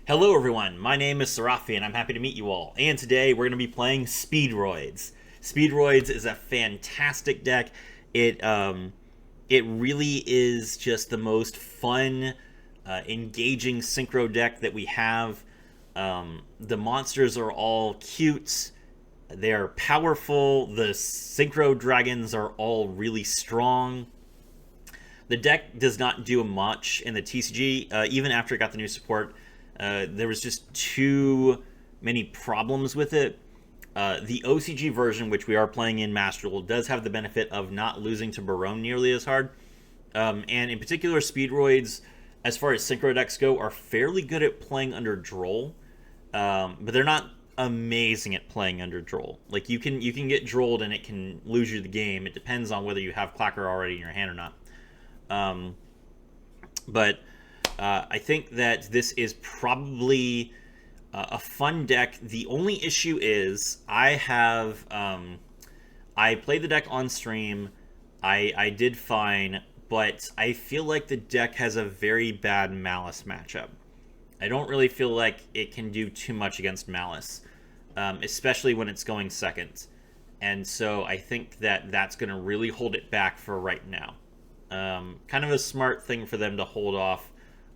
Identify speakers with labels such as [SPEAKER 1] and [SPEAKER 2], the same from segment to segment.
[SPEAKER 1] Hello everyone, my name is Serafi and I'm happy to meet you all. And today we're going to be playing Speedroids. Speedroids is a fantastic deck. It really is just the most fun, engaging synchro deck that we have. The monsters are all cute. They're powerful. The synchro dragons are all really strong. The deck does not do much in the TCG, even after it got the new support. There was just too many problems with it. The OCG version, which we are playing in Master Duel, does have the benefit of not losing to Barone nearly as hard. And in particular, Speedroids, as far as synchro decks go, are fairly good at playing under Droll. But they're not amazing at playing under Droll. Like, you can get Drolled and it can lose you the game. It depends on whether you have Clacker already in your hand or not. But I think that this is probably a fun deck. The only issue is I played the deck on stream. I did fine, but I feel like the deck has a very bad Malice matchup. I don't really feel like it can do too much against Malice, especially when it's going second. And so I think that that's going to really hold it back for right now. Kind of a smart thing for them to hold off.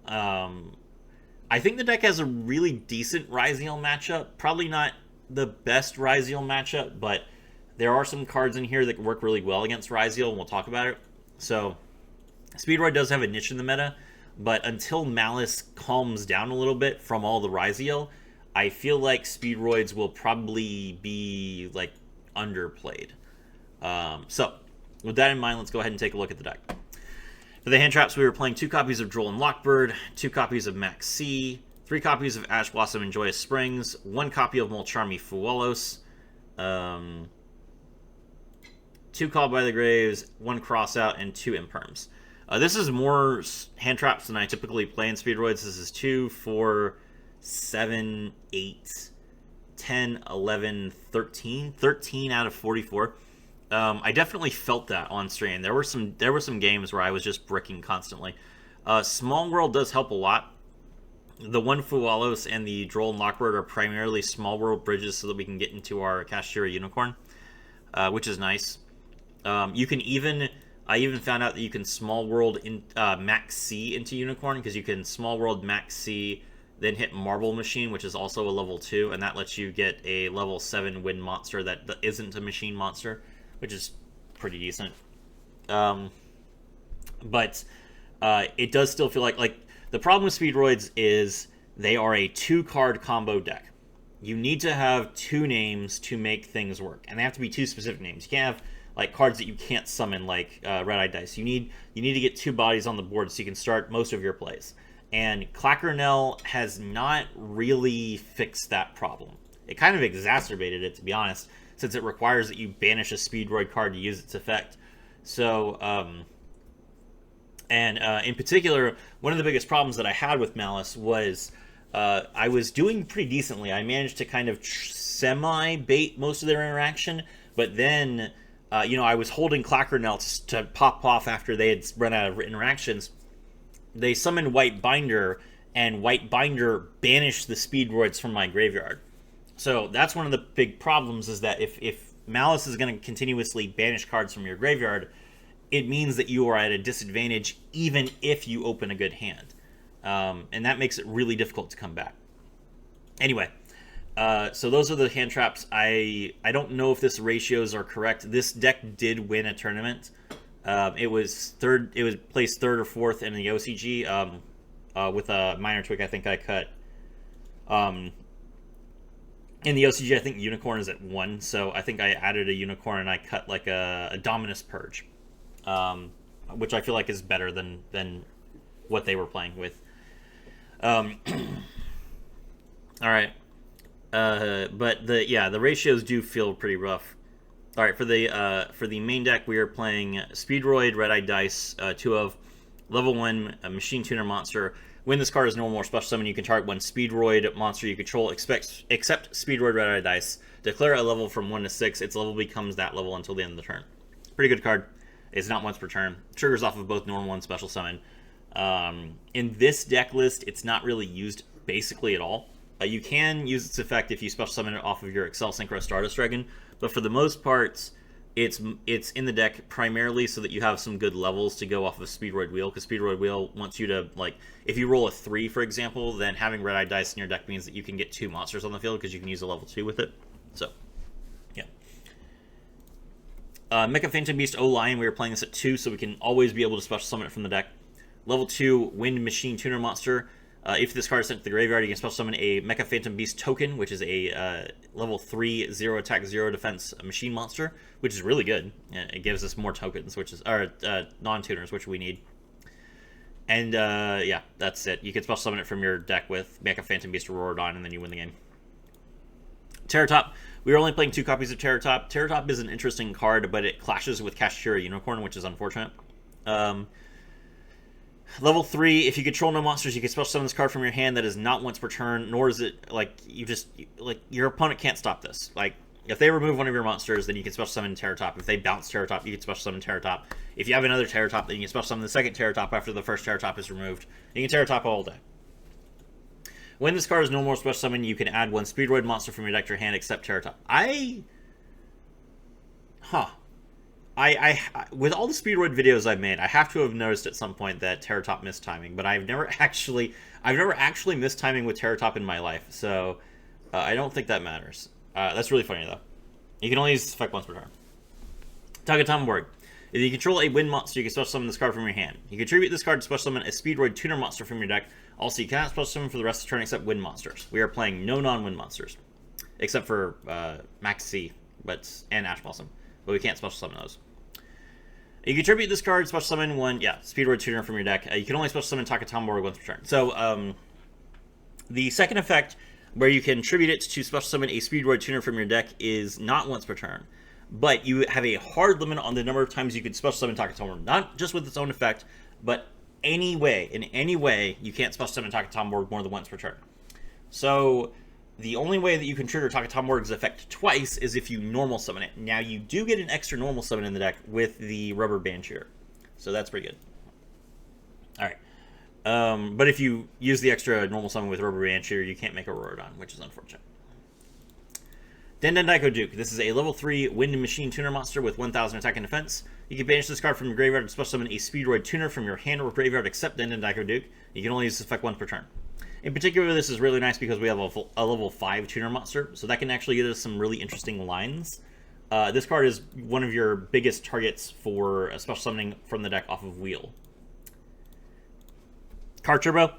[SPEAKER 1] I think the deck has a really decent Ryziel matchup. Probably not the best Ryziel matchup, but there are some cards in here that work really well against Ryziel, and we'll talk about it. So, Speedroid does have a niche in the meta, but until Malice calms down a little bit from all the Ryziel, I feel like Speedroids will probably be, like, underplayed. So, with that in mind, let's go ahead and take a look at the deck. For the hand traps, we were playing 2 copies of Droll and Lockbird, 2 copies of Max C, 3 copies of Ash Blossom and Joyous Springs, 1 copy of Molcharmi Fualos, 2 Called by the Graves, 1 Crossout, and 2 Imperms. This is more hand traps than I typically play in Speedroids. This is 2, 4, 7, 8, 10, 11, 13. 13 out of 44. I definitely felt that on stream. There were some games where I was just bricking constantly. Small World does help a lot. The 1 Fualos and the Droll and Lockbird are primarily Small World bridges so that we can get into our Cashier Unicorn, which is nice. I even found out that you can Small World in Max C into Unicorn, because you can Small World Max C, then hit Marble Machine, which is also a level 2, and that lets you get a level 7 wind monster that isn't a machine monster, which is pretty decent. But it does still feel like the problem with Speedroids is they are a 2-card combo deck. You need to have 2 names to make things work, and they have to be 2 specific names. You can't have like cards that you can't summon, like Red-Eye Dice. You need to get 2 bodies on the board so you can start most of your plays. And Clackernell has not really fixed that problem. It kind of exacerbated it, to be honest, since it requires that you banish a Speedroid card to use its effect. So, in particular, one of the biggest problems that I had with Malice was I was doing pretty decently. I managed to kind of semi-bait most of their interaction, but then, I was holding Clackernell to pop off after they had run out of interactions. They summoned White Binder, and White Binder banished the Speedroids from my graveyard. So that's one of the big problems, is that if Malice is going to continuously banish cards from your graveyard, it means that you are at a disadvantage even if you open a good hand. And that makes it really difficult to come back. Anyway, so those are the hand traps. I don't know if this ratios are correct. This deck did win a tournament. It was placed 3rd or 4th in the OCG with a minor tweak. I think I cut... in the OCG, I think Unicorn is at 1, so I think I added a Unicorn and I cut like a Dominus Purge, which I feel like is better than what they were playing with. All right, but the ratios do feel pretty rough. All right, for the main deck, we are playing Speedroid, Red-Eye Dice, 2 of level 1 Machine Tuner Monster. When this card is normal or special summon, you can target 1 Speedroid monster you control, except Speedroid Red-Eye Dice. Declare a level from 1 to 6. Its level becomes that level until the end of the turn. Pretty good card. It's not once per turn. Triggers off of both normal and special summon. In this deck list, it's not really used basically at all. You can use its effect if you special summon it off of your Excel Synchro Stardust Dragon, but for the most part, it's in the deck primarily so that you have some good levels to go off of Speedroid Wheel, because Speedroid Wheel wants you to, like, if you roll a 3, for example, then having red-eye dice in your deck means that you can get 2 monsters on the field because you can use a level 2 with it. So, yeah. Mecha Phantom Beast O-Lion, we were playing this at 2, so we can always be able to special summon it from the deck. Level 2, Wind Machine Tuner Monster. If this card is sent to the graveyard, you can special summon a Mecha Phantom Beast token, which is a level 3, 0 attack, 0 defense machine monster, which is really good. It gives us more tokens, which is, or non-tuners, which we need. And yeah, that's it. You can special summon it from your deck with Mecha Phantom Beast or Rorodon, and then you win the game. Terratop. We are only playing 2 copies of Terratop. Terratop is an interesting card, but it clashes with Cashier Unicorn, which is unfortunate. Level 3, if you control no monsters, you can special summon this card from your hand that is not once per turn, nor is it, like, your opponent can't stop this. Like, if they remove one of your monsters, then you can special summon Terratop. If they bounce Terratop, you can special summon Terratop. If you have another Terratop, then you can special summon the second Terratop after the first Terratop is removed. You can Terratop all day. When this card is no more special summon, you can add 1 Speedroid monster from your deck to your hand except Terratop. With all the Speedroid videos I've made, I have to have noticed at some point that Terratop missed timing, but I've never actually missed timing with Terratop in my life, so I don't think that matters. That's really funny, though. You can only use this effect once per turn. Tagatomborg. If you control a wind monster, you can special summon this card from your hand. You contribute this card to special summon a Speedroid tuner monster from your deck. Also, you cannot special summon for the rest of the turn except wind monsters. We are playing no non-wind monsters, except for Maxi and Ash Blossom, but we can't special summon those. You contribute this card, special summon 1, Speedroid tuner from your deck. You can only special summon Takatomborg once per turn. So, the second effect, where you can tribute it to special summon a Speedroid tuner from your deck, is not once per turn. But you have a hard limit on the number of times you can special summon Takatomborg. Not just with its own effect, but in any way, you can't special summon Takatomborg more than once per turn. So, the only way that you can trigger Takatomborg's effect twice is if you normal summon it. Now, you do get an extra normal summon in the deck with the Rubberband Shooter. So that's pretty good. Alright. But if you use the extra normal summon with Rubberband Shooter, you can't make a Rorodon, which is unfortunate. Daiko Duke. This is a level 3 Wind Machine Tuner monster with 1000 attack and defense. You can banish this card from your graveyard and special summon a Speedroid tuner from your hand or graveyard except Daiko Duke. You can only use this effect once per turn. In particular, this is really nice because we have a level 5 tuner monster, so that can actually get us some really interesting lines. This card is one of your biggest targets for special summoning from the deck off of Wheel. Carve Turbo.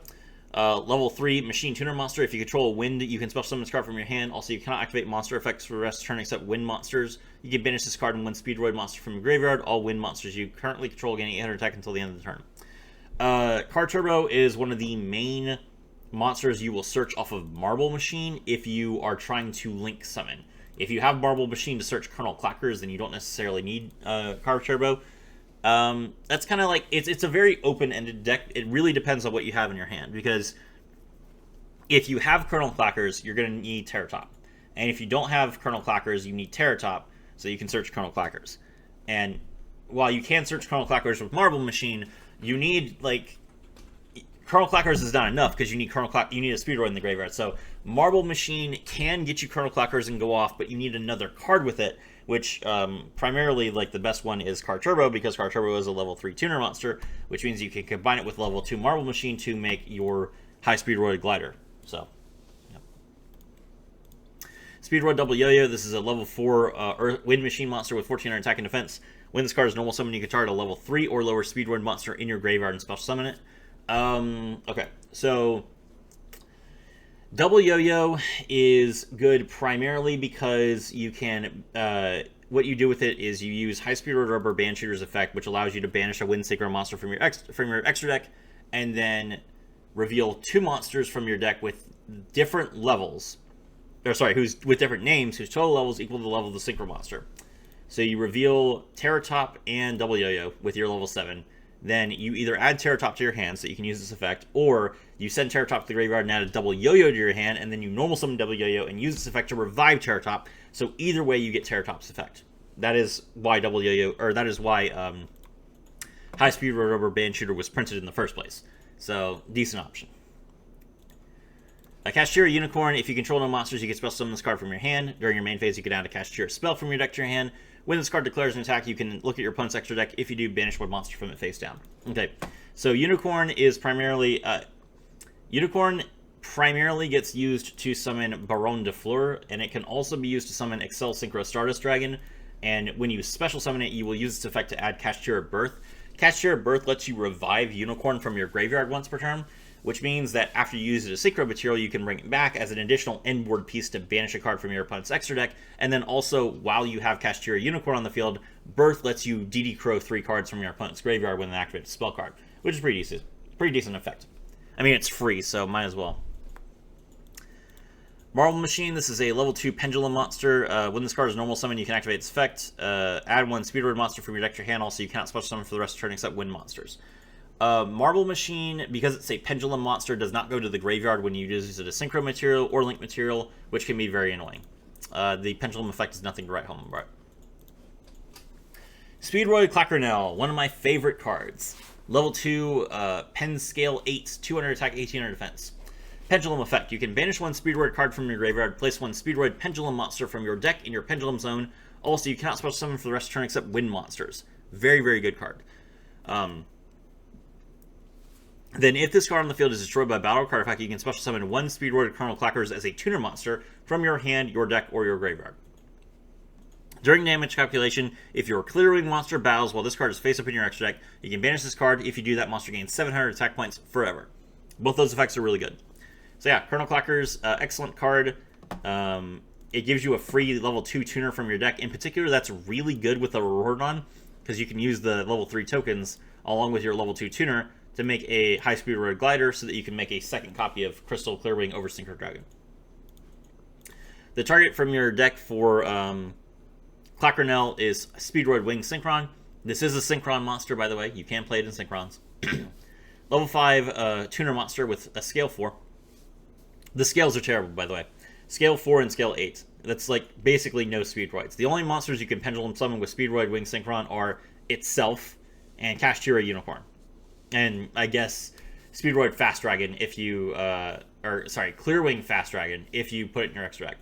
[SPEAKER 1] Level 3 Machine Tuner Monster. If you control a wind, you can special summon this card from your hand. Also, you cannot activate monster effects for the rest of the turn except wind monsters. You can banish this card and 1 Speedroid monster from your graveyard. All wind monsters you currently control gain 800 attack until the end of the turn. Carve Turbo is one of the main monsters you will search off of Marble Machine if you are trying to link summon. If you have Marble Machine to search Colonel Clackers, then you don't necessarily need Carve Turbo. That's kind of like, it's a very open-ended deck. It really depends on what you have in your hand, because if you have Colonel Clackers, you're going to need Terratop. And if you don't have Colonel Clackers, you need Terratop, so you can search Colonel Clackers. And while you can search Colonel Clackers with Marble Machine, you need, like, Colonel Clackers is not enough because you need you need a Speedroid in the graveyard. So Marble Machine can get you Colonel Clackers and go off, but you need another card with it, which primarily, like, the best one is Carve Turbo, because Carve Turbo is a level 3 tuner monster, which means you can combine it with level 2 Marble Machine to make your high Speedroid glider. So, yeah. Speedroid Double Yoyo. This is a level 4 Wind Machine monster with 1400 attack and defense. When this card is normal summon, you can target a level 3 or lower Speedroid monster in your graveyard and special summon it. Okay, so Double Yo-Yo is good primarily because you can, what you do with it is you use High Speedroid Rubberband Shooter's effect, which allows you to banish a Wind Synchron monster from your extra deck, and then reveal 2 monsters from your deck with different levels, with different names, whose total levels equal to the level of the Synchro monster. So you reveal Terratop and Double Yo-Yo with your level 7. Then you either add Terratop to your hand so you can use this effect, or you send Terratop to the graveyard and add a Double Yo-Yo to your hand, and then you normal summon Double Yo-Yo and use this effect to revive Terratop. So either way, you get Terratop's effect. That is why Double Yo-Yo, or that is why High Speedroid Rubberband Shooter was printed in the first place. So decent option. A Cashier Unicorn, if you control no monsters, you can special summon this card from your hand. During your main phase, you can add a Cashier spell from your deck to your hand. When this card declares an attack, you can look at your opponent's extra deck. If you do, banish one monster from it face down. Okay, so Unicorn is primarily... Unicorn primarily gets used to summon Baron de Fleur, and it can also be used to summon Excel Synchro Stardust Dragon. And when you special summon it, you will use its effect to add Cashier Birth. Cashier Birth lets you revive Unicorn from your graveyard once per turn, which means that after you use it as synchro material, you can bring it back as an additional endboard piece to banish a card from your opponent's extra deck. And then also, while you have Cashier Unicorn on the field, Birth lets you DD Crow 3 cards from your opponent's graveyard when an activated spell card, which is pretty decent. Pretty decent effect. I mean, it's free, so might as well. Marble Machine, this is a level 2 Pendulum Monster. When this card is normal summon, you can activate its effect. Add one Speedroid monster from your deck to your hand. Also, you cannot special summon for the rest of the turn except win monsters. Marble Machine, because it's a Pendulum Monster, does not go to the graveyard when you use it as Synchro material or Link material, which can be very annoying. The Pendulum effect is nothing to write home about. Speedroid Clackernel, one of my favorite cards. Level 2, Pen Scale 8, 200 attack, 1800 defense. Pendulum effect. You can banish one Speedroid card from your graveyard, place one Speedroid Pendulum Monster from your deck in your Pendulum Zone. Also, you cannot special summon for the rest of the turn except win monsters. Very, very good card. Then, if this card on the field is destroyed by battle card effect, you can special summon one Speedroid Colonel Clackers as a tuner monster from your hand, your deck, or your graveyard. During damage calculation, if your Clearwing monster battles while this card is face up in your extra deck, you can banish this card. If you do, that monster gains 700 attack points forever. Both those effects are really good. So yeah, Colonel Clackers, excellent card. It gives you a free level 2 tuner from your deck. In particular, that's really good with the reward on, because you can use the level 3 tokens along with your level 2 tuner to make a high speed road glider so that you can make a second copy of Crystal Clearwing over Synchro Dragon. The target from your deck for Clackernel is Speedroid Wing Synchron. This is a Synchron monster, by the way. You can play it in Synchrons. Level 5 tuner monster with a scale 4. The scales are terrible, by the way. Scale 4 and Scale 8. That's like basically no Speedroids. The only monsters you can pendulum summon with Speedroid Wing Synchron are itself and Cashier Unicorn. And I guess Speedroid Fast Dragon if you, Clearwing Fast Dragon if you put it in your extra deck.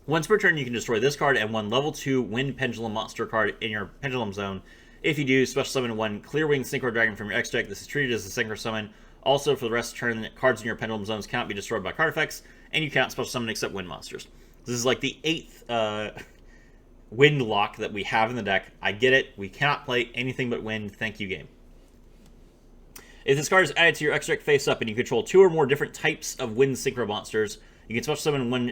[SPEAKER 1] Once per turn, you can destroy this card and one level 2 Wind Pendulum Monster card in your Pendulum Zone. If you do, special summon one Clearwing Synchro Dragon from your extra deck. This is treated as a Synchro Summon. Also, for the rest of the turn, cards in your Pendulum Zones cannot be destroyed by card effects, and you cannot special summon except Wind monsters. This is like the 8th Wind lock that we have in the deck. I get it. We cannot play anything but Wind. Thank you, game. If this card is added to your extra deck face up and you control 2 or more different types of Wind Synchro monsters, you can special summon one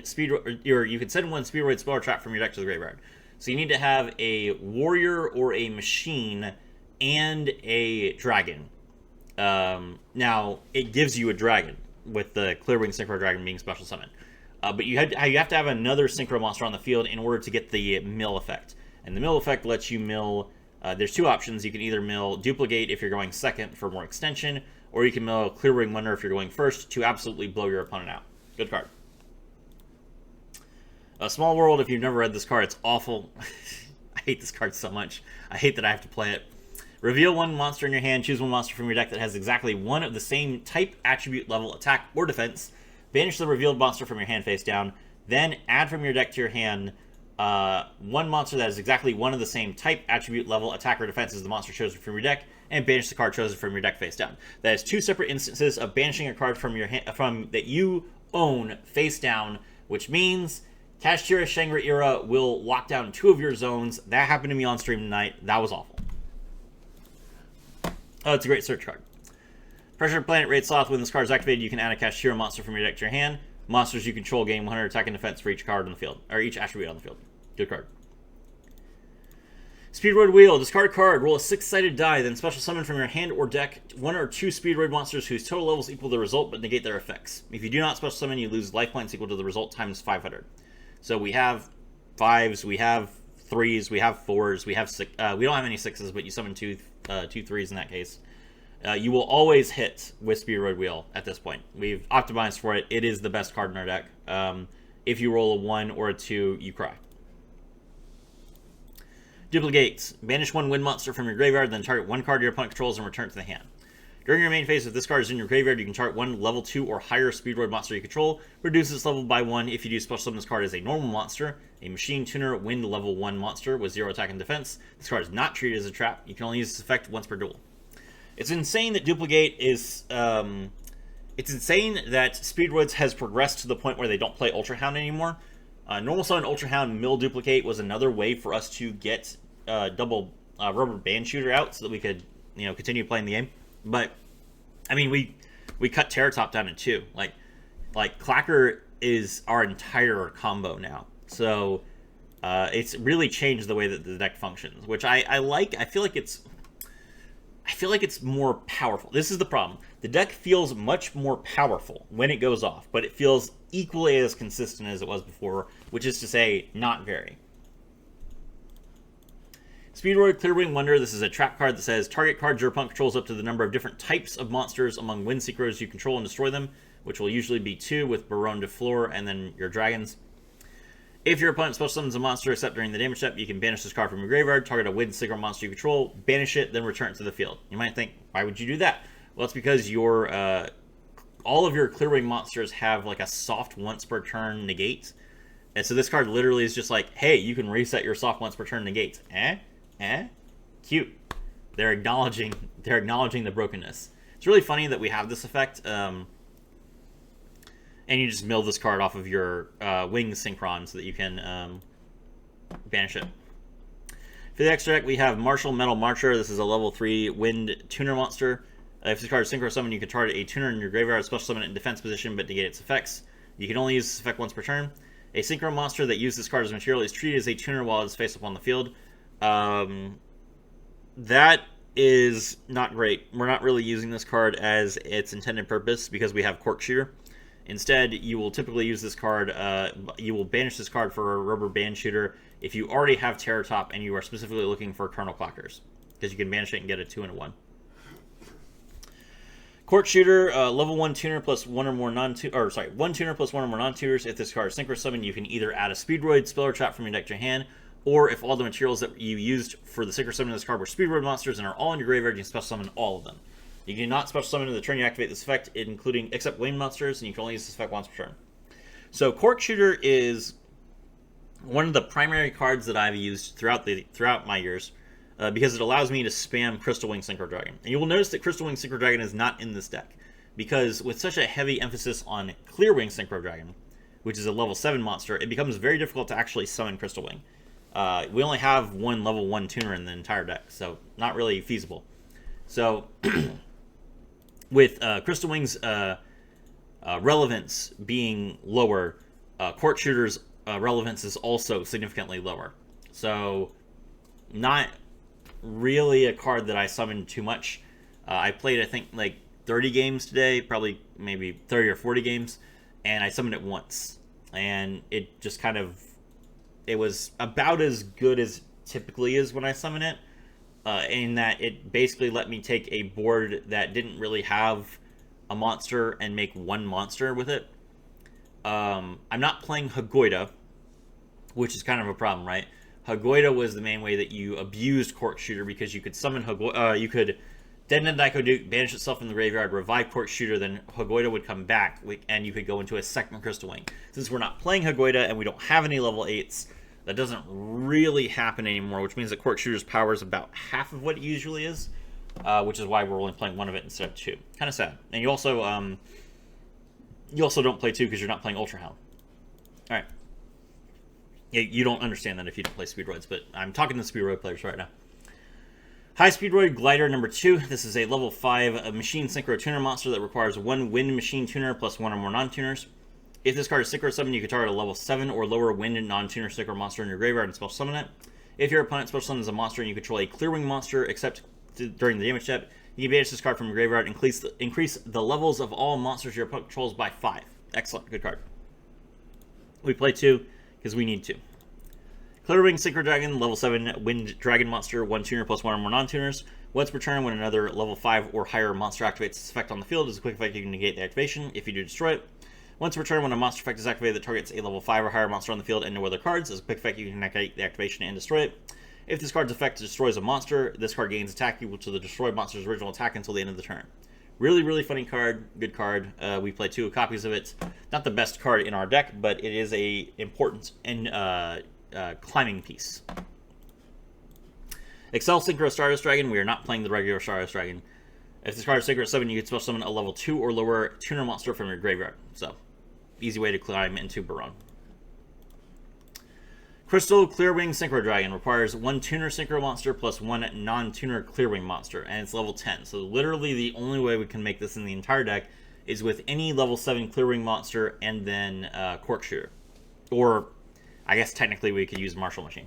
[SPEAKER 1] you can send one Speedroid Speller Trap from your deck to the graveyard. So you need to have a Warrior or a Machine and a Dragon. Now, it gives you a Dragon with the Clearwing Synchro Dragon being special summoned. But you have to have another Synchro monster on the field in order to get the mill effect. And the mill effect lets you mill... there's 2 options. You can either mill Duplicate if you're going second for more extension, or you can mill Clearwing Wonder if you're going first to absolutely blow your opponent out. Good card. Small World, if you've never read this card, it's awful. I hate this card so much. I hate that I have to play it. Reveal one monster in your hand. Choose one monster from your deck that has exactly one of the same type, attribute, level, attack, or defense. Banish the revealed monster from your hand face down. Then add from your deck to your hand one monster that has exactly one of the same type, attribute, level, attack, or defense as the monster chosen from your deck, and banish the card chosen from your deck face down. That is 2 separate instances of banishing a card from your hand that you own face down, which means Cashier Shangri-Ira will lock down 2 of your zones. That happened to me on stream tonight. That was awful. Oh, it's a great search card. Pressure Planet Raid Sloth. When this card is activated, you can add a Cashier monster from your deck to your hand. Monsters you control gain 100 attack and defense for each card on the field, or each attribute on the field. Good card. Speedoid Wheel. Discard a card. Roll a 6-sided die, then special summon from your hand or deck 1 or 2 Speedroid monsters whose total levels equal the result but negate their effects. If you do not special summon, you lose life points equal to the result times 500. So we have 5s, we have 3s, we have 4s, we have 6. We don't have any 6s, but you summon 2 3s in that case. You will always hit with Speedroid Wheel at this point. We've optimized for it. It is the best card in our deck. If you roll a 1 or a 2, you cry. Duplicates. Banish one Wind monster from your graveyard, then target one card your opponent controls and return it to the hand. During your main phase, if this card is in your graveyard, you can target one level 2 or higher Speedroid monster you control. Reduce its level by 1 if you do special summon this card as a normal monster, a machine tuner wind level 1 monster with 0 attack and defense. This card is not treated as a trap. You can only use this effect once per duel. It's insane that Duplicate is... it's insane that Speedroids has progressed to the point where they don't play Ultra Hound anymore. Normal Summon Ultra Hound Mill Duplicate was another way for us to get double Rubberband Shooter out so that we could, continue playing the game. But, I mean, we cut Terror Top down to 2. Like Clacker is our entire combo now. So, it's really changed the way that the deck functions, which I like. I feel like it's more powerful. This is the problem. The deck feels much more powerful when it goes off, but it feels equally as consistent as it was before, which is to say, not very. Speedroid Clearwing Wonder. This is a trap card that says, target card your opponent controls up to the number of different types of monsters among wind synchros you control and destroy them, which will usually be 2 with Baronne de Fleur and then your dragons. If your opponent special summons a monster except during the damage step, you can banish this card from your graveyard, target a wind synchro monster you control, banish it, then return it to the field. You might think, why would you do that? Well, it's because your all of your Clearwing monsters have like a soft once per turn negate. And so this card literally is just like, hey, you can reset your soft once per turn negate. Cute. They're acknowledging the brokenness. It's really funny that we have this effect. And you just mill this card off of your Wing Synchron so that you can banish it. For the extra deck, we have Martial Metal Marcher. This is a level 3 Wind Tuner monster. If this card is Synchro Summon, you can target a tuner in your graveyard, special summon it in defense position, but negate its effects. You can only use this effect once per turn. A Synchro monster that uses this card as material is treated as a tuner while it is face up on the field. That is not great. We're not really using this card as its intended purpose because we have Cork Shooter. Instead, you will typically use this card, you will banish this card for a Rubberband Shooter if you already have Terror Top and you are specifically looking for Kernel Clockers, because you can banish it and get a 2 and a 1. Cork Shooter, level 1 tuner plus 1 or more non-tuners. 1 tuner plus 1 or more non-tuners. If this card is Synchro Summon, you can either add a Speedroid spell or trap from your deck to your hand, or if all the materials that you used for the Synchro Summon of this card were Speedroid monsters and are all in your graveyard, you can special summon all of them. You cannot special summon in the turn you activate this effect, except winged monsters, and you can only use this effect once per turn. So Cork Shooter is one of the primary cards that I've used throughout my years, because it allows me to spam Crystal Wing Synchro Dragon. And you will notice that Crystal Wing Synchro Dragon is not in this deck, because with such a heavy emphasis on Clearwing Synchro Dragon, which is a level 7 monster, it becomes very difficult to actually summon Crystal Wing. We only have one level 1 tuner in the entire deck, so not really feasible. So, with Crystal Wing's relevance being lower, Cork Shooter's relevance is also significantly lower. So, not really a card that I summoned too much. I played, I think, like 30 games today, probably maybe 30 or 40 games, and I summoned it once. And it just kind of, it was about as good as typically is when I summon it, in that it basically let me take a board that didn't really have a monster and make one monster with it. I'm not playing Hagoida, which is kind of a problem, right? Hagoida was the main way that you abused Cork Shooter, because you could summon you could detonate Daiko Duke, banish itself from the graveyard, revive Cork Shooter, then Hagoida would come back, and you could go into a second Crystal Wing. Since we're not playing Hagoida and we don't have any level 8s, that doesn't really happen anymore, which means that Cork Shooter's power is about half of what it usually is, which is why we're only playing one of it instead of 2. Kind of sad. And you also don't play 2 because you're not playing Ultra Hound. All right. You don't understand that if you don't play Speedroids, but I'm talking to Speedroid players right now. High Speedroid Glider number 2. This is a level 5 Machine Synchro Tuner monster that requires 1 Wind Machine Tuner plus 1 or more non-tuners. If this card is Synchro Summon, you can target a level 7 or lower Wind and non-tuner Synchro monster in your graveyard and special summon it. If your opponent special summons a monster and you control a Clearwing monster, except during the damage step, you can banish this card from your graveyard and increase the levels of all monsters your opponent controls by 5. Excellent. Good card. We play 2 because we need to. Clearwing Synchro Dragon, level 7 Wind Dragon monster, 1 tuner plus 1 or more non-tuners. Once per turn, when another level 5 or higher monster activates its effect on the field, as a quick effect, you can negate the activation. If you do, destroy it. Once per turn, when a monster effect is activated that targets a level 5 or higher monster on the field and no other cards, as a quick effect, you can negate the activation and destroy it. If this card's effect destroys a monster, this card gains attack equal to the destroyed monster's original attack until the end of the turn. Really, really funny card. Good card. We play 2 copies of it. Not the best card in our deck, but it is a important and climbing piece. Excel Synchro Stardust Dragon. We are not playing the regular Stardust Dragon. If this card is Synchro 7, you can special summon a level 2 or lower tuner monster from your graveyard. So, easy way to climb into Baronne. Crystal Clearwing Synchro Dragon requires 1 tuner Synchro monster plus 1 non-tuner Clearwing monster, and it's level 10. So literally the only way we can make this in the entire deck is with any level 7 Clearwing monster and then Cork Shooter. Or, I guess technically we could use Martial Machine.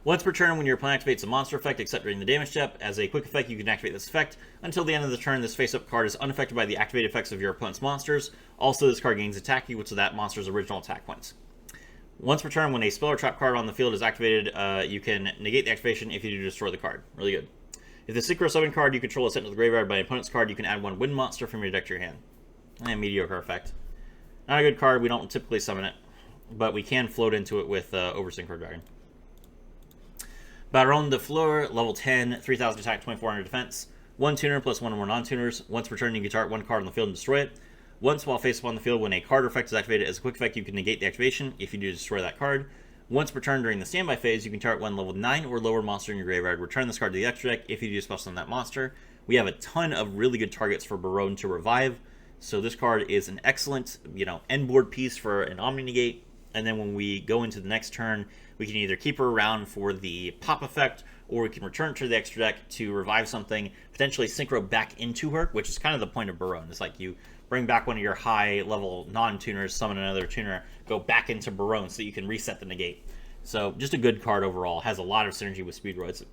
[SPEAKER 1] Once per turn, when your opponent activates a monster effect, except during the damage step, as a quick effect, you can activate this effect. Until the end of the turn, this face-up card is unaffected by the activated effects of your opponent's monsters. Also, this card gains attack equal to that monster's original attack points. Once per turn, when a spell or trap card on the field is activated, you can negate the activation if you do destroy the card. Really good. If the Synchro Summon card you control is sent to the graveyard by an opponent's card, you can add 1 wind monster from your deck to your hand. And mediocre effect. Not a good card, we don't typically summon it, but we can float into it with Synchro Dragon. Baron de Fleur, level 10, 3000 attack, 2400 defense. 1 tuner plus 1 or more non-tuners. Once per turn, you can target 1 card on the field and destroy it. Once while face up on the field, when a card or effect is activated as a quick effect, you can negate the activation if you do destroy that card. Once per turn during the standby phase, you can target 1 level 9 or lower monster in your graveyard. Return this card to the extra deck if you do special summon that monster. We have a ton of really good targets for Baronne to revive, so this card is an excellent, end board piece for an Omni Negate. And then when we go into the next turn, we can either keep her around for the pop effect, or we can return to the extra deck to revive something, potentially synchro back into her, which is kind of the point of Baronne. It's like you bring back one of your high-level non-tuners, summon another tuner, go back into Baronne so you can reset the negate. So just a good card overall. Has a lot of synergy with Speedroids.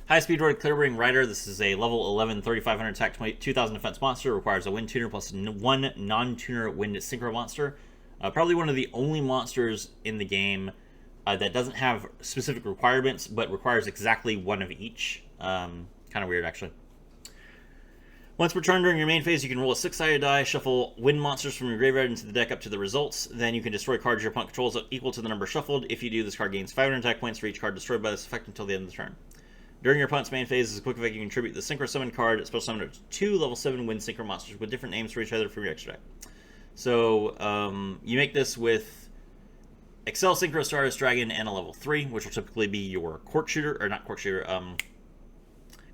[SPEAKER 1] High Speedroid Clearbring Rider. This is a level 11, 3500 attack, 2000 defense monster. Requires a wind tuner plus 1 non-tuner wind synchro monster. Probably one of the only monsters in the game that doesn't have specific requirements, but requires exactly 1 of each. Kind of weird, actually. Once per turn during your main phase, you can roll a 6-sided die, shuffle wind monsters from your graveyard into the deck up to the results. Then you can destroy cards your opponent controls equal to the number shuffled. If you do, this card gains 500 attack points for each card destroyed by this effect until the end of the turn. During your opponent's main phase, as a quick effect, you can contribute the Synchro Summon card, special summon 2 level 7 wind synchro monsters with different names for each other from your extra deck. So, you make this with Excel Synchro Stardust Dragon and a level 3, which will typically be your Cork Shooter, or not Cork Shooter,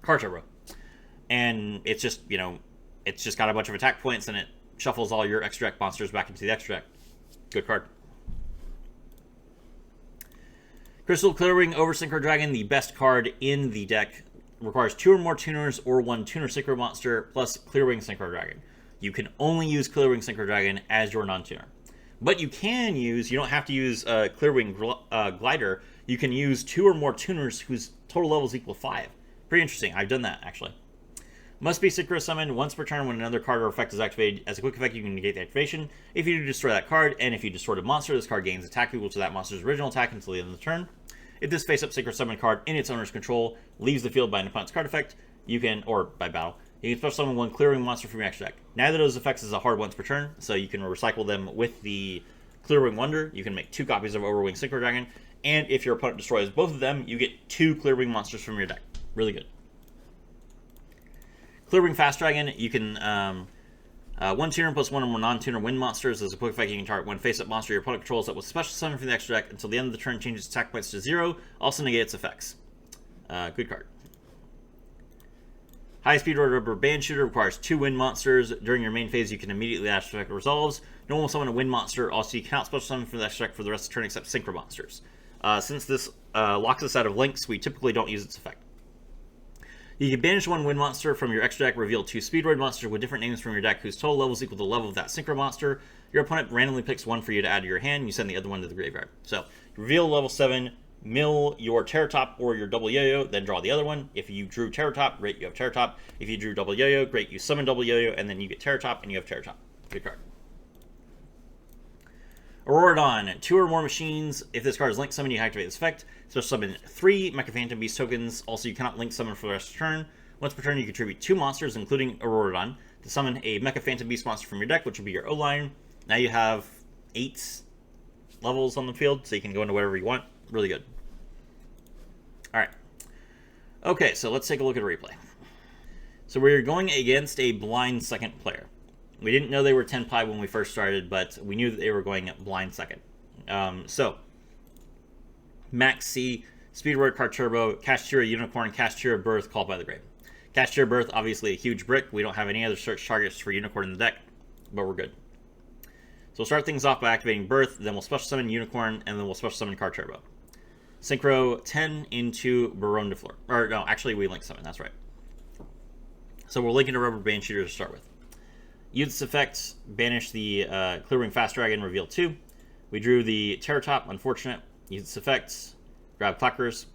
[SPEAKER 1] Carve Turbo. And it's just, it's just got a bunch of attack points, and it shuffles all your extra deck monsters back into the extra deck. Good card. Crystal Clearwing Synchro Dragon, the best card in the deck, requires 2 or more tuners or 1 tuner synchro monster plus Clearwing Synchro Dragon. You can only use Clearwing Synchro Dragon as your non-tuner. But you can use, you don't have to use Clearwing Glider, you can use 2 or more tuners whose total levels equal 5. Pretty interesting, I've done that actually. Must be synchro summoned once per turn when another card or effect is activated. As a quick effect, you can negate the activation if you do destroy that card, and if you destroy a monster, this card gains attack equal to that monster's original attack until the end of the turn. If this face-up synchro summon card in its owner's control leaves the field by an opponent's card effect, you can, or by battle, you can special summon 1 Clearwing monster from your extra deck. Neither of those effects is a hard once per turn, so you can recycle them with the Clearwing Wonder. You can make 2 copies of Overwing Synchro Dragon, and if your opponent destroys both of them, you get 2 Clearwing monsters from your deck. Really good. Clearbring Fast Dragon, you can 1 tuner plus 1 or more non-tuner wind monsters. As a quick effect, you can target 1 face-up monster your opponent controls that will special summon from the extra deck until the end of the turn, changes attack points to 0, also negate its effects. Good card. High Speedroid Rubberband Shooter requires 2 wind monsters. During your main phase, you can immediately extra deck resolves. Normal summon a wind monster. Also, you cannot special summon from the extra deck for the rest of the turn except synchro monsters. Since this locks us out of links, we typically don't use its effect. You can banish 1 wind monster from your extra deck, reveal 2 Speedroid monsters with different names from your deck whose total level is equal to the level of that synchro monster. Your opponent randomly picks 1 for you to add to your hand, and you send the other one to the graveyard. So, reveal level 7, mill your Terror Top or your double Yo-Yo, then draw the other one. If you drew Terror Top, great, you have Terror Top. If you drew double Yo-Yo, great, you summon double Yo-Yo, and then you get Terror Top, and you have Terror Top. Good card. Auroradon, 2 or more machines. If this card is link summoned, you activate this effect. So summon 3 Mecha Phantom Beast tokens. Also, you cannot link summon for the rest of the turn. Once per turn, you contribute 2 monsters, including Auroradon, to summon a Mecha Phantom Beast monster from your deck, which will be your O-line. Now you have 8 levels on the field, so you can go into whatever you want. Really good. Alright. Okay, so let's take a look at a replay. So we're going against a blind second player. We didn't know they were 10 pi when we first started, but we knew that they were going blind second. So, Max C, Speedroid, Carve Turbo, Cashier Unicorn, Cashier Birth, Called by the Grave. Cashier Birth, obviously a huge brick. We don't have any other search targets for Unicorn in the deck, but we're good. So we'll start things off by activating Birth, then we'll special summon Unicorn, and then we'll special summon Carve Turbo. Synchro 10 into Baronne de Fleur. Or no, actually we link summon, that's right. So we're linking to Rubberband Shooter to start with. Use this effect, banish the Clearwing Fast Dragon, reveal 2. We drew the Terror Top, unfortunate. Use this effect, grab Clackers.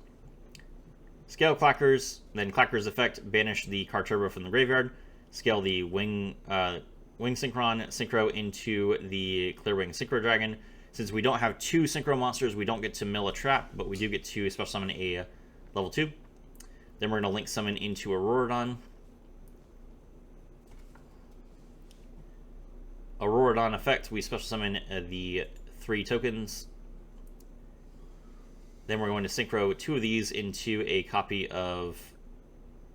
[SPEAKER 1] Scale Clackers, then Clackers effect, banish the Carve Turbo from the graveyard. Scale the Wing Synchron, Synchro into the Clearwing Synchro Dragon. Since we don't have 2 Synchro monsters, we don't get to mill a trap, but we do get to special summon a level 2. Then we're going to link summon into Auroradon. Auroradon effect, we special summon the 3 tokens. Then we're going to synchro 2 of these into a copy of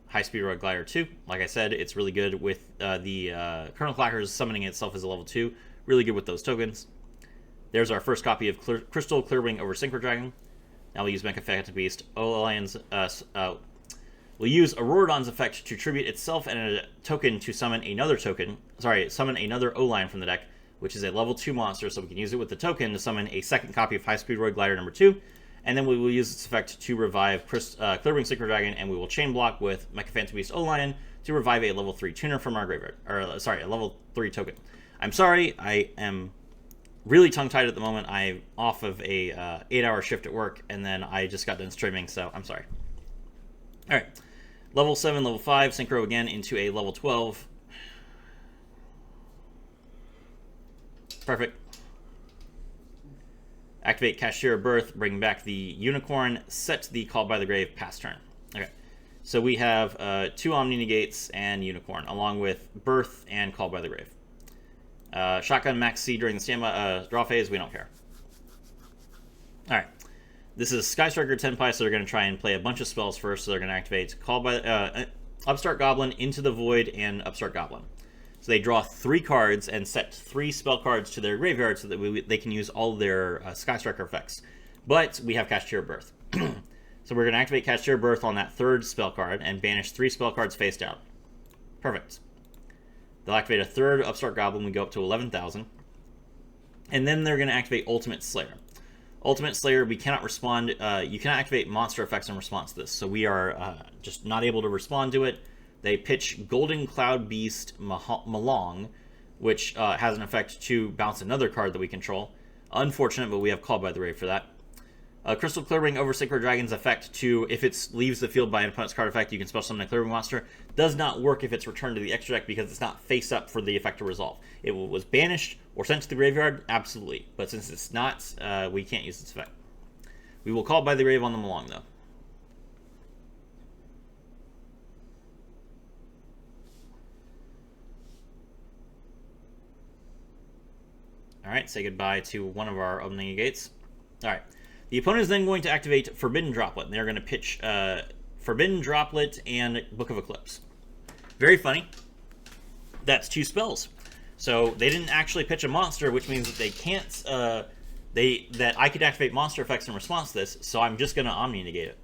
[SPEAKER 1] High Speedroid Glider 2. Like I said, it's really good with the Colonel Clackers summoning itself as a level 2. Really good with those tokens. There's our first copy of Crystal Clearwing over Synchro Dragon. Now we'll use Mecha Phantom Beast. We'll use Auroradon's effect to tribute itself and a token to summon another token. Sorry, summon another O-Line from the deck, which is a level 2 monster, so we can use it with the token to summon a second copy of High Speedroid Glider number 2. And then we will use this effect to revive Clearbring Synchro Dragon, and we will chain block with Mecha Phantom Beast O-Lion to revive a level 3 tuner from our graveyard. Or, sorry, a level 3 token. I'm sorry, I am really tongue-tied at the moment. I'm off of a 8-hour shift at work, and then I just got done streaming, so I'm sorry. Alright. Level 7, level 5, synchro again into a level 12. Perfect. Activate Cashier Birth, bring back the Unicorn, set the Called by the Grave, pass turn. Okay. So we have 2 Omni Negates and Unicorn, along with Birth and Called by the Grave. Shotgun Max C during the draw phase, we don't care. Alright. This is Sky Striker 10 pi, so they're going to try and play a bunch of spells first. So they're going to activate Call by Upstart Goblin, Into the Void, and Upstart Goblin. So they draw 3 cards and set 3 spell cards to their graveyard so that they can use all of their Sky Striker effects. But we have Cashier Birth. So we're going to activate Cashier Birth on that 3rd spell card and banish 3 spell cards face down. Perfect. They'll activate a 3rd Upstart Goblin. We go up to 11,000. And then they're going to activate Ultimate Slayer. Ultimate Slayer, we cannot respond. You cannot activate monster effects in response to this, so we are just not able to respond to it. They pitch Golden Cloud Beast Malong, which has an effect to bounce another card that we control. Unfortunate, but we have Called by the Grave for that. Crystal Clearwing over Synchro Dragon's effect to, if it leaves the field by an opponent's card effect, you can special summon a Clearwing Monster. Does not work if it's returned to the extra deck because it's not face up for the effect to resolve. It was banished or sent to the graveyard, absolutely. But since it's not, we can't use this effect. We will Call by the Grave on them along, though. Alright, say goodbye to one of our Omni Gates. Alright. The opponent is then going to activate Forbidden Droplet. And they're going to pitch Forbidden Droplet and Book of Eclipse. Very funny. That's 2 spells. So they didn't actually pitch a monster, which means that they can't. That I could activate monster effects in response to this. So I'm just going to Omni Negate it.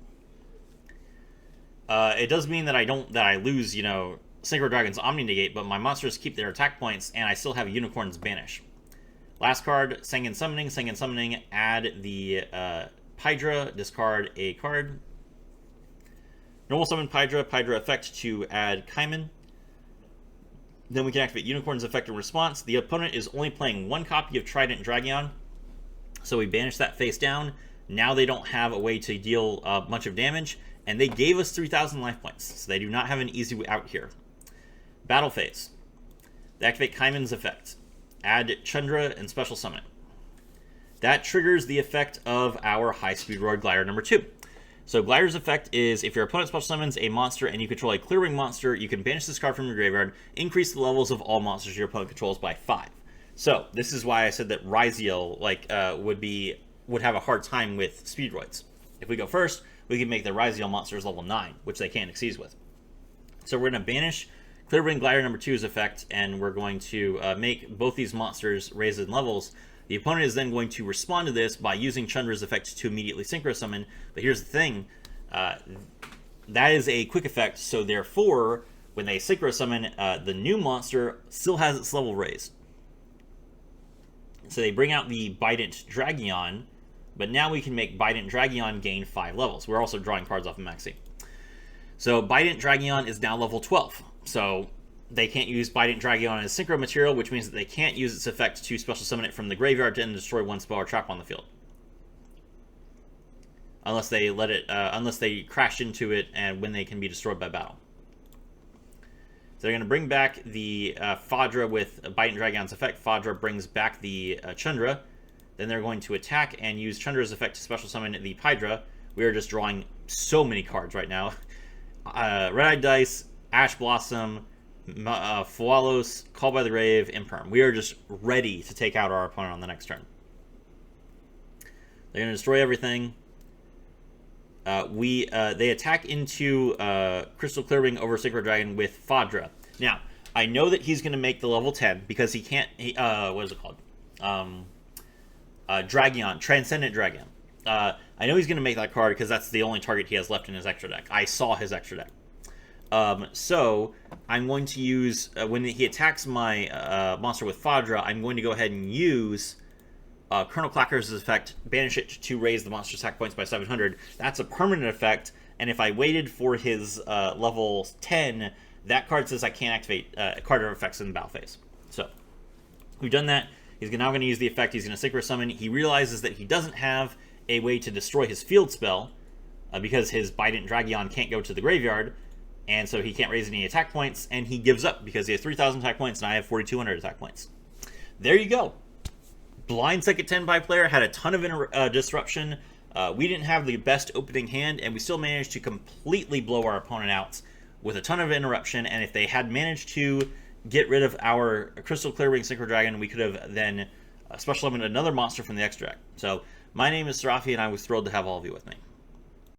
[SPEAKER 1] It does mean that I lose, Synchro Dragon's Omni Negate, but my monsters keep their attack points, and I still have Unicorn's Banish. Last card, Sengen Summoning, add the Pydra, discard a card. Normal summon Pydra effect to add Kaiman. Then we can activate Unicorn's effect in response. The opponent is only playing 1 copy of Trident Dragon, so we banish that face down. Now they don't have a way to deal much of damage, and they gave us 3,000 life points, so they do not have an easy way out here. Battle phase. They activate Kaiman's effect. Add Chandra and special summon it. That triggers the effect of our High Speedroid Glider number 2. So Glider's effect is if your opponent special summons a monster and you control a Clearwing Monster, you can banish this card from your graveyard, increase the levels of all monsters your opponent controls by 5. So this is why I said that Ryziel would have a hard time with Speedroids. If we go first, we can make the Ryziel monsters level 9, which they can't exceed with. So we're going to banish Clearbring Glider number 2's effect, and we're going to make both these monsters raise in levels. The opponent is then going to respond to this by using Chundra's effect to immediately Synchro Summon. But here's the thing, that is a quick effect, so therefore, when they Synchro Summon, the new monster still has its level raised. So they bring out the Bident Dragon, but now we can make Bident Dragon gain 5 levels. We're also drawing cards off of Maxi. So Bident Dragon is now level 12. So they can't use Bident Dragon as Synchro material, which means that they can't use its effect to special summon it from the graveyard to end destroy one spell or trap on the field. Unless they let it, unless they crash into it and when they can be destroyed by battle. So they're going to bring back the Fadra with Bident Dragon's effect. Fadra brings back the Chundra. Then they're going to attack and use Chundra's effect to special summon the Pydra. We are just drawing so many cards right now. Red-Eyed Dice, Ash Blossom, Fualos, Call by the Grave, Imperm. We are just ready to take out our opponent on the next turn. They're going to destroy everything. They attack into Crystal Clearwing over Synchro Dragon with Fadra. Now, I know that he's going to make the level 10 because he can't... what is it called? Dragon, Transcendent Dragon. I know he's going to make that card because that's the only target he has left in his extra deck. I saw his extra deck. So I'm going to use, when he attacks my monster with Fadra, I'm going to go ahead and use Colonel Clacker's effect, banish it to raise the monster's attack points by 700. That's a permanent effect, and if I waited for his level 10, that card says I can't activate card or effects in the battle phase. So we've done that. He's now going to use the effect. He's going to Synchro Summon. He realizes that he doesn't have a way to destroy his field spell because his Bident Dragon can't go to the graveyard, and so he can't raise any attack points, and he gives up because he has 3,000 attack points and I have 4,200 attack points. There you go. Blind second 10 by player, had a ton of disruption. We didn't have the best opening hand, and we still managed to completely blow our opponent out with a ton of interruption, and if they had managed to get rid of our Crystal Clearwing Synchro Dragon, we could have then special summoned another monster from the extra deck. So my name is Serafi, and I was thrilled to have all of you with me.